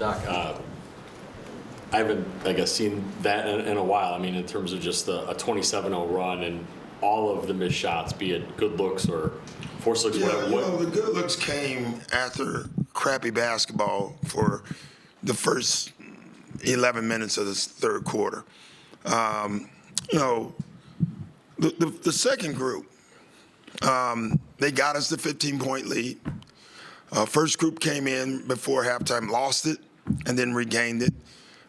Doc, I haven't, I guess, seen that in a while. I mean, in terms of just a 27-0 run and all of the missed shots, be it good looks or forced looks, whatever. The good looks came after crappy basketball for the first 11 minutes of this third quarter. The second group, they got us the 15-point lead. First group came in before halftime, lost it, and then regained it,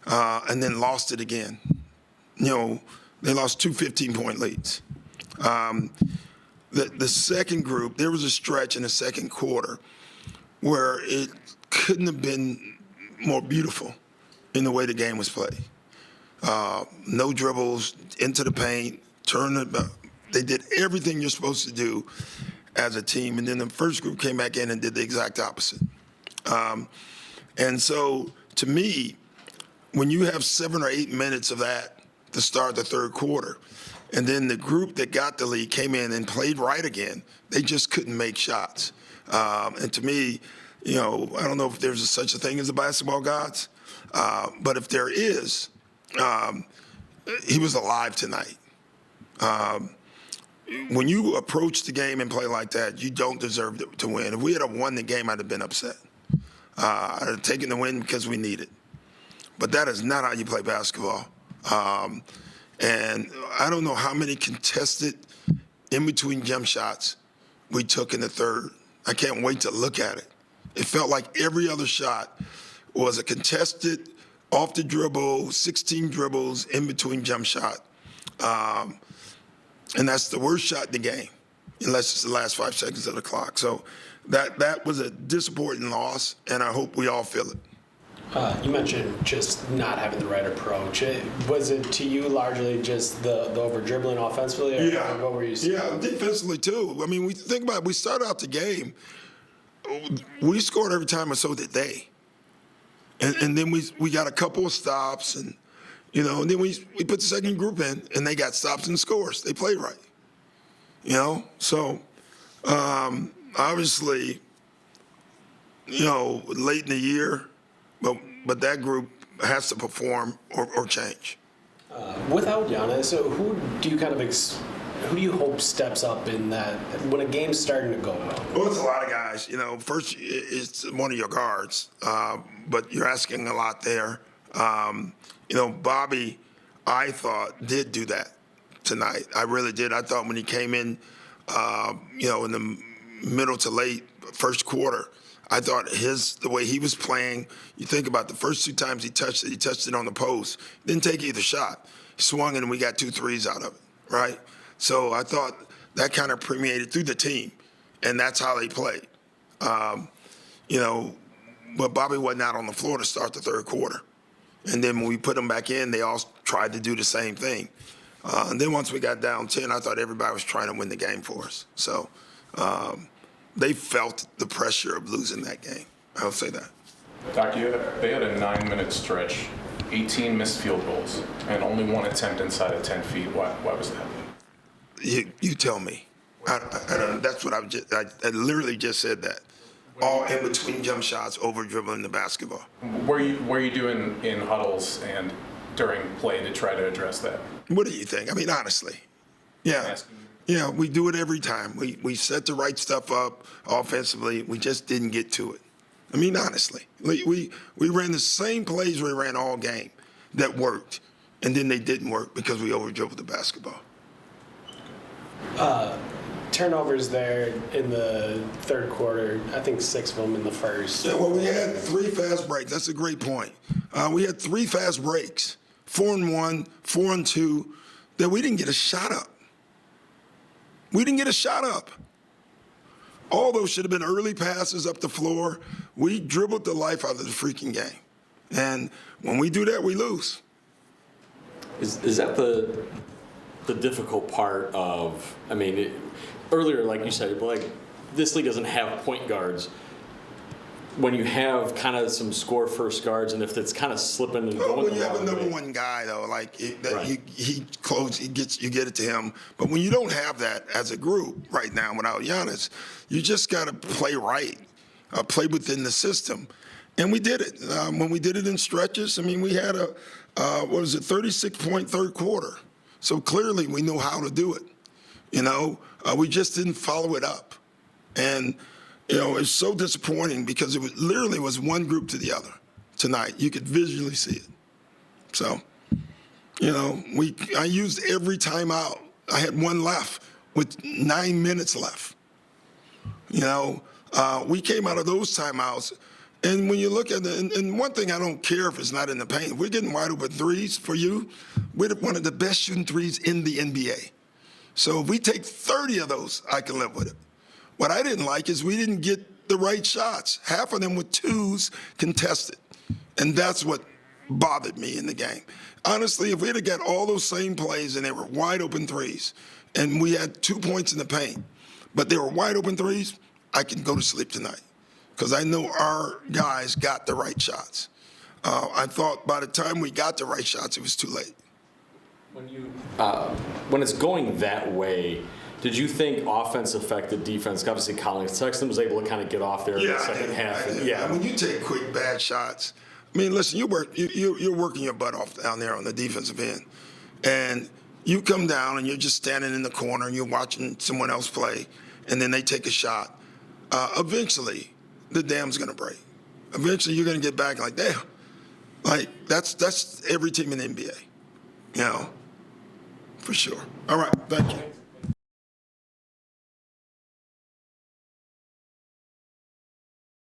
and then lost it again. They lost two 15-point leads. The second group, there was a stretch in the second quarter where it couldn't have been more beautiful in the way the game was played. No dribbles, into the paint, they did everything you're supposed to do as a team, and then the first group came back in and did the exact opposite. And so, to me, when you have 7 or 8 minutes of that to start the third quarter, and then the group that got the lead came in and played right again, they just couldn't make shots. And to me, I don't know if there's such a thing as the basketball gods, but if there is, he was alive tonight. When you approach the game and play like that, you don't deserve to win. If we had won the game, I'd have been upset. I'd have taken the win because we need it. But that is not how you play basketball. And I don't know how many contested in-between jump shots we took in the third. I can't wait to look at it. It felt like every other shot was a contested, off the dribble, 16 dribbles, in-between jump shot. And that's the worst shot in the game, unless it's the last 5 seconds of the clock. So that was a disappointing loss, and I hope we all feel it. You mentioned just not having the right approach. Was it to you largely just the over-dribbling offensively? Or what were you seeing? Yeah, defensively too. I mean, we think about it. We started out the game, we scored every time, and so did they. And then we got a couple of stops, and then we put the second group in, and they got stops and scores. They played right. So obviously, late in the year, but that group has to perform or change. Without Giannis, so who do you hope steps up in that when a game's starting to go well? Well, it's a lot of guys. First it's one of your guards, but you're asking a lot there. Bobby, I thought, did do that tonight. I really did. I thought when he came in, in the middle to late first quarter, I thought the way he was playing, you think about the first 2 times he touched it on the post. Didn't take either shot. He swung and we got 2 threes out of it, right? So I thought that kind of permeated through the team, and that's how they played. But Bobby wasn't out on the floor to start the third quarter. And then when we put them back in, they all tried to do the same thing. And then once we got down 10, I thought everybody was trying to win the game for us. So they felt the pressure of losing that game. I'll say that. Doc, they had a 9-minute stretch, 18 missed field goals, and only 1 attempt inside of 10 feet. Why was that? You tell me. I don't know. That's what I literally just said that. All in between jump shots, over dribbling the basketball. What are you doing in huddles and during play to try to address that? What do you think? I mean, honestly. Yeah. Yeah, we do it every time. We set the right stuff up offensively. We just didn't get to it. I mean, honestly. We ran the same plays we ran all game that worked, and then they didn't work because we over-dribbled the basketball. Turnovers there in the third quarter, I think 6 of them in the first. Yeah, well, we had 3 fast breaks. That's a great point. We had 3 fast breaks, 4-1, 4-2, that we didn't get a shot up. All those should have been early passes up the floor. We dribbled the life out of the freaking game. And when we do that, we lose. Is that the difficult part of, earlier, like you said, this league doesn't have point guards. When you have kind of some score first guards, and if it's kind of slipping and going, when you have a number one guy though, he close, you get it to him. But when you don't have that as a group right now without Giannis, you just got to play right, play within the system, And we did it. When we did it in stretches, I mean, we had a, 36-point third quarter. So clearly we know how to do it. We just didn't follow it up. And, it's so disappointing because it literally was one group to the other tonight. You could visually see it. So, I used every timeout. I had one left with 9 minutes left. We came out of those timeouts. And when you look at it, and one thing I don't care if it's not in the paint, we're getting wide open threes for you. We're one of the best shooting threes in the NBA. So if we take 30 of those, I can live with it. What I didn't like is we didn't get the right shots. Half of them with twos contested. And that's what bothered me in the game. Honestly, if we had got all those same plays and they were wide open threes, and we had 2 points in the paint, but they were wide open threes, I can go to sleep tonight because I know our guys got the right shots. I thought by the time we got the right shots, it was too late. When it's going that way, did you think offense affected defense? Obviously, Colin Sexton was able to kind of get off there in the second half. When you take quick, bad shots, I mean, listen, you're working your butt off down there on the defensive end. And you come down and you're just standing in the corner and you're watching someone else play, and then they take a shot. Eventually, the dam's going to break. Eventually, you're going to get back like, damn. Like, that's every team in the NBA, for sure. All right, thank you.